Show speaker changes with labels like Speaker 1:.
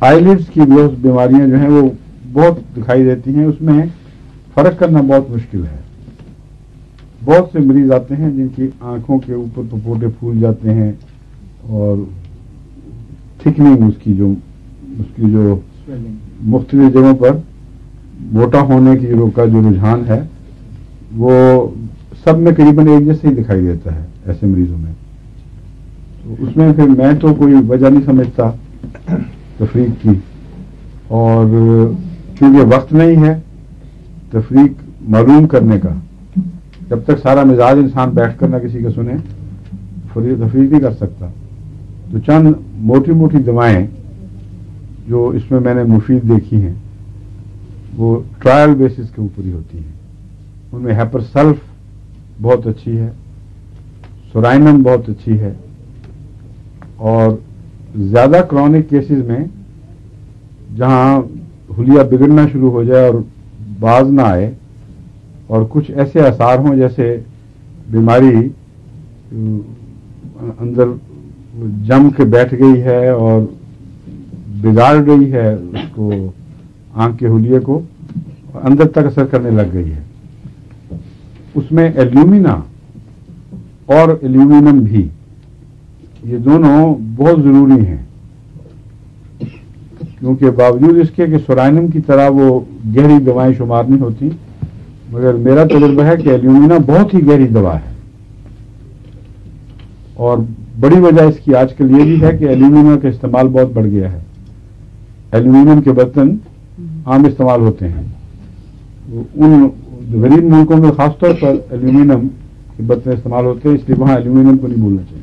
Speaker 1: آئیلٹس کی بیماریاں جو ہیں وہ بہت دکھائی دیتی ہیں، اس میں فرق کرنا بہت مشکل ہے. بہت سے مریض آتے ہیں جن کی آنکھوں کے اوپر پپوٹے پھول جاتے ہیں اور تھکننگ اس کی جو مختلف جگہوں پر موٹا ہونے کی کا جو رجحان ہے وہ سب میں قریباً ایک جیسے ہی دکھائی دیتا ہے ایسے مریضوں میں. تو اس میں پھر میں تو کوئی وجہ نہیں سمجھتا تفریق کی، اور کیونکہ وقت نہیں ہے تفریق معلوم کرنے کا، جب تک سارا مزاج انسان بیٹھ کر نہ کسی کا سنے تفریق نہیں کر سکتا. تو چند موٹی موٹی دوائیں جو اس میں نے مفید دیکھی ہیں وہ ٹرائل بیسس کے اوپر ہی ہوتی ہیں. ان میں ہیپر سلف بہت اچھی ہے، سورائنم بہت اچھی ہے، اور زیادہ کرونک کیسز میں جہاں حلیہ بگڑنا شروع ہو جائے اور باز نہ آئے اور کچھ ایسے آثار ہوں جیسے بیماری اندر جم کے بیٹھ گئی ہے اور بگاڑ رہی ہے اس کو، آنکھ کے حلیے کو اندر تک اثر کرنے لگ گئی ہے. اس میں ایلومینا اور ایلومینم بھی، یہ دونوں بہت ضروری ہیں، کیونکہ باوجود اس کے کہ سورائنم کی طرح وہ گہری دوائیں شمار نہیں ہوتی، مگر میرا تجربہ ہے کہ ایلومینا بہت ہی گہری دوا ہے. اور بڑی وجہ اس کی آج کل یہ بھی ہے کہ ایلومینا کا استعمال بہت بڑھ گیا ہے. ایلومینیم کے برتن عام استعمال ہوتے ہیں، ان غریب ملکوں میں خاص طور پر ایلومینیم کے برتن استعمال ہوتے ہیں، اس لیے وہاں ایلومینیم کو نہیں بھولنا چاہیے.